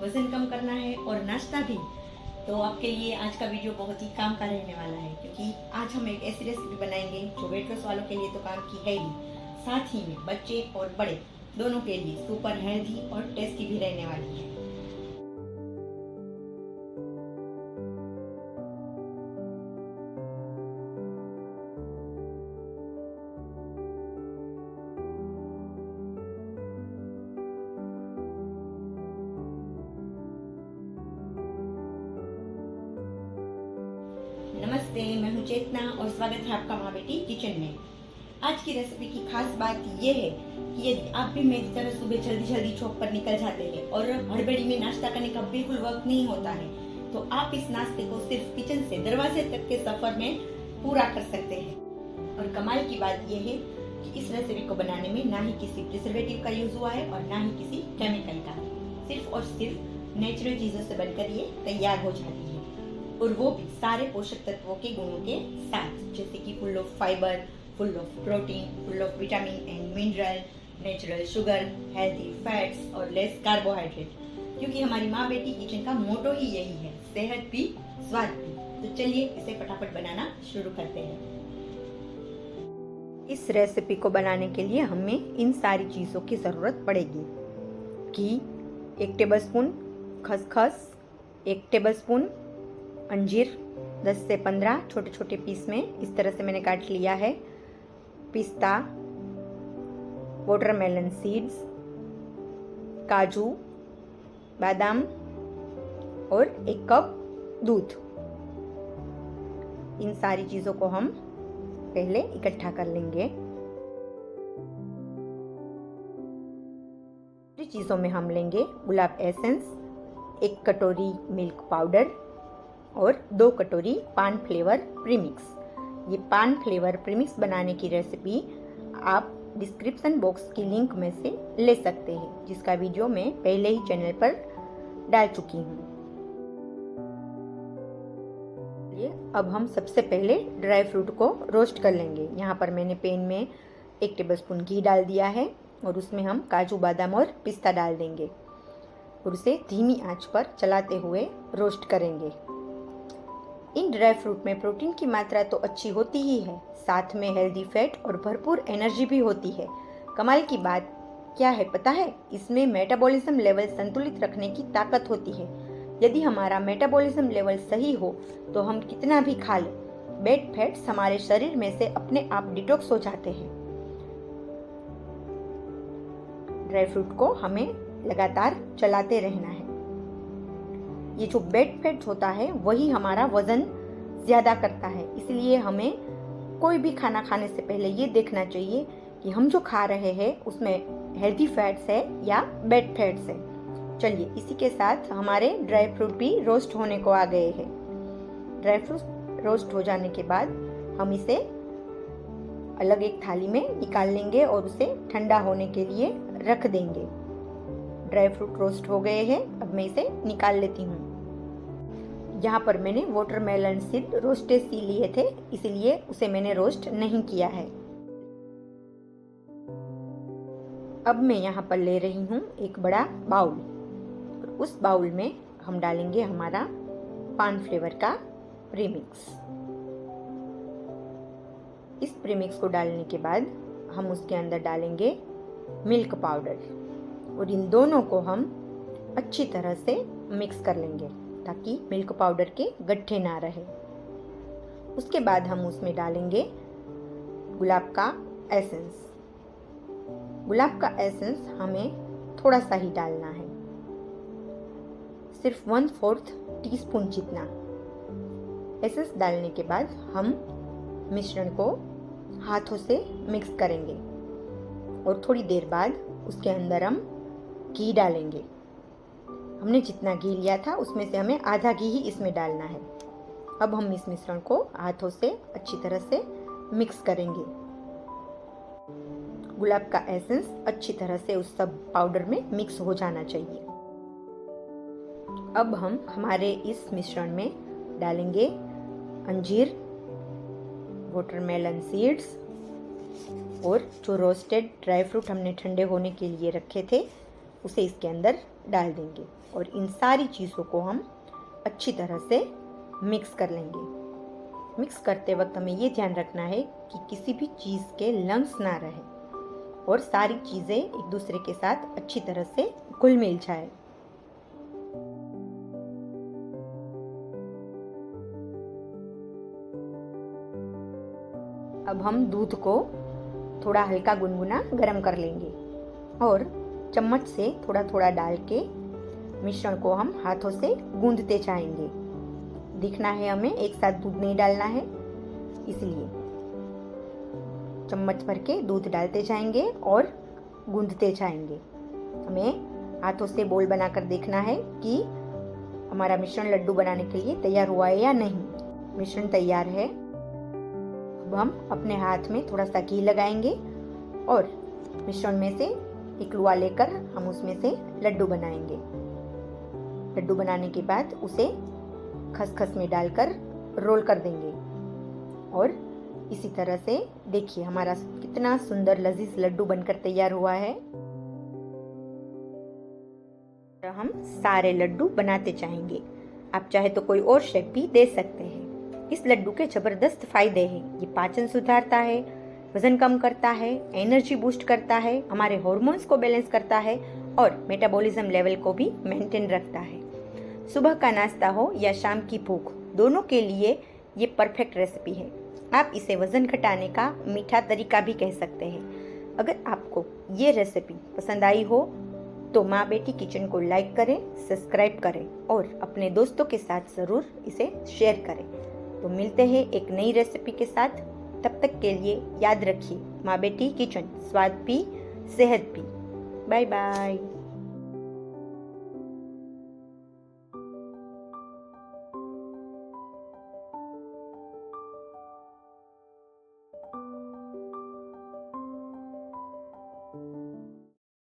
वजन कम करना है और नाश्ता भी, तो आपके लिए आज का वीडियो बहुत ही काम का रहने वाला है, क्योंकि आज हम एक ऐसी रेसिपी बनाएंगे जो वेट लॉस वालों के लिए तो काम की है ही, साथ ही में बच्चे और बड़े दोनों के लिए सुपर हेल्दी और टेस्टी भी रहने वाली है। नमस्ते, मैं हूं चेतना और स्वागत है आपका माँ बेटी किचन में। आज की रेसिपी की खास बात यह है कि यदि आप भी मेरी तरह सुबह जल्दी शॉप पर निकल जाते हैं और हड़बड़ी में नाश्ता करने का बिल्कुल वक्त नहीं होता है, तो आप इस नाश्ते को सिर्फ किचन से दरवाजे तक के सफर में पूरा कर सकते हैं। और कमाल की बात यह है कि इस रेसिपी को बनाने में ना ही किसी प्रिजर्वेटिव का यूज हुआ है और ना ही किसी केमिकल का, सिर्फ और सिर्फ नेचुरल चीजों से बनकर ये तैयार हो जाती है, और वो भी सारे पोषक तत्वों के गुणों के साथ, जैसे कि full of fibre, full of protein, full of vitamin and mineral, natural sugar, healthy fats और लेस कार्बोहाइड्रेट। क्योंकि हमारी माँ बेटी किचन का मोटो ही यही है, सेहत भी स्वाद भी। तो चलिए इसे फटाफट बनाना शुरू करते हैं। इस रेसिपी को बनाने के लिए हमें इन सारी चीज़ों की ज़रूरत पड़ेगी। घी 1 टेबलस्पून, खसखस 1 टेबलस्पून, अंजीर 10 से 15 छोटे छोटे पीस में इस तरह से मैंने काट लिया है, पिस्ता, वाटरमेलन सीड्स, काजू, बादाम और 1 कप दूध। इन सारी चीज़ों को हम पहले इकट्ठा कर लेंगे। चीज़ों में हम लेंगे गुलाब एसेंस, 1 कटोरी मिल्क पाउडर और 2 कटोरी पान फ्लेवर प्रीमिक्स। ये पान फ्लेवर प्रीमिक्स बनाने की रेसिपी आप डिस्क्रिप्शन बॉक्स की लिंक में से ले सकते हैं, जिसका वीडियो मैं पहले ही चैनल पर डाल चुकी हूँ। अब हम सबसे पहले ड्राई फ्रूट को रोस्ट कर लेंगे। यहाँ पर मैंने पैन में 1 टेबलस्पून घी डाल दिया है और उसमें हम काजू, बादाम और पिस्ता डाल देंगे और उसे धीमी आंच पर चलाते हुए रोस्ट करेंगे। इन ड्राई फ्रूट में प्रोटीन की मात्रा तो अच्छी होती ही है, साथ में हेल्दी फैट और भरपूर एनर्जी भी होती है। कमाल की बात क्या है पता है? इसमें मेटाबॉलिज्म लेवल संतुलित रखने की ताकत होती है। यदि हमारा मेटाबॉलिज्म लेवल सही हो तो हम कितना भी खा लें, बैड फैट्स हमारे शरीर में से अपने आप डिटॉक्स हो जाते हैं। ड्राई फ्रूट को हमें लगातार चलाते रहना है। ये जो बैड फैट होता है वही हमारा वजन ज़्यादा करता है, इसलिए हमें कोई भी खाना खाने से पहले ये देखना चाहिए कि हम जो खा रहे हैं उसमें हेल्दी फैट्स है या बैड फैट्स है। चलिए इसी के साथ हमारे ड्राई फ्रूट भी रोस्ट होने को आ गए हैं। ड्राई फ्रूट रोस्ट हो जाने के बाद हम इसे अलग एक थाली में निकाल लेंगे और उसे ठंडा होने के लिए रख देंगे। ड्राई फ्रूट रोस्ट हो गए हैं, अब मैं इसे निकाल लेती हूँ। यहाँ पर मैंने वाटरमेलन सीड रोस्टेड सी लिए थे, इसलिए उसे मैंने रोस्ट नहीं किया है। अब मैं यहाँ पर ले रही हूँ एक बड़ा बाउल, और उस बाउल में हम डालेंगे हमारा पान फ्लेवर का प्रीमिक्स। इस प्रीमिक्स को डालने के बाद हम उसके अंदर डालेंगे मिल्क पाउडर और इन दोनों को हम अच्छी तरह से मिक्स कर लेंगे ताकि मिल्क पाउडर के गट्ठे ना रहे। उसके बाद हम उसमें डालेंगे गुलाब का एसेंस। गुलाब का एसेंस हमें थोड़ा सा ही डालना है, सिर्फ 1/4 टीस्पून जितना। एसेंस डालने के बाद हम मिश्रण को हाथों से मिक्स करेंगे और थोड़ी देर बाद उसके अंदर हम घी डालेंगे। हमने जितना घी लिया था उसमें से हमें आधा घी ही इसमें डालना है। अब हम इस मिश्रण को हाथों से अच्छी तरह से मिक्स करेंगे। गुलाब का एसेंस अच्छी तरह से उस सब पाउडर में मिक्स हो जाना चाहिए। अब हम हमारे इस मिश्रण में डालेंगे अंजीर, वाटरमेलन सीड्स और जो रोस्टेड ड्राई फ्रूट हमने ठंडे होने के लिए रखे थे उसे इसके अंदर डाल देंगे और इन सारी चीज़ों को हम अच्छी तरह से मिक्स कर लेंगे। मिक्स करते वक्त हमें ये ध्यान रखना है कि किसी भी चीज़ के लम्स ना रहे और सारी चीज़ें एक दूसरे के साथ अच्छी तरह से घुल मिल जाए। अब हम दूध को थोड़ा हल्का गुनगुना गरम कर लेंगे और चम्मच से थोड़ा थोड़ा डाल के मिश्रण को हम हाथों से गूंदते जाएंगे। दिखना है हमें, एक साथ दूध नहीं डालना है, इसलिए चम्मच भर के दूध डालते जाएंगे और गूंदते जाएंगे। हमें हाथों से बोल बनाकर देखना है कि हमारा मिश्रण लड्डू बनाने के लिए तैयार हुआ है या नहीं। मिश्रण तैयार है। अब हम अपने हाथ में थोड़ा सा घी लगाएंगे और मिश्रण में से एक लुआ लेकर हम उसमें से लड्डू बनाएंगे। लड्डू बनाने के बाद उसे खसखस में डालकर रोल कर देंगे और इसी तरह से देखिए हमारा कितना सुंदर लजीज लड्डू बनकर तैयार हुआ है। हम सारे लड्डू बनाते जाएंगे। आप चाहे तो कोई और शेप भी दे सकते हैं। इस लड्डू के जबरदस्त फायदे हैं। ये पाचन सुधारता है, वजन कम करता है, एनर्जी बूस्ट करता है, हमारे हार्मोन्स को बैलेंस करता है और मेटाबॉलिज्म लेवल को भी मेंटेन रखता है। सुबह का नाश्ता हो या शाम की भूख, दोनों के लिए ये परफेक्ट रेसिपी है। आप इसे वजन घटाने का मीठा तरीका भी कह सकते हैं। अगर आपको ये रेसिपी पसंद आई हो तो माँ बेटी किचन को लाइक करें, सब्सक्राइब करें और अपने दोस्तों के साथ ज़रूर इसे शेयर करें। तो मिलते हैं एक नई रेसिपी के साथ। तब तक के लिए याद रखिए, माँ बेटी किचन, स्वाद भी सेहत भी। Bye bye.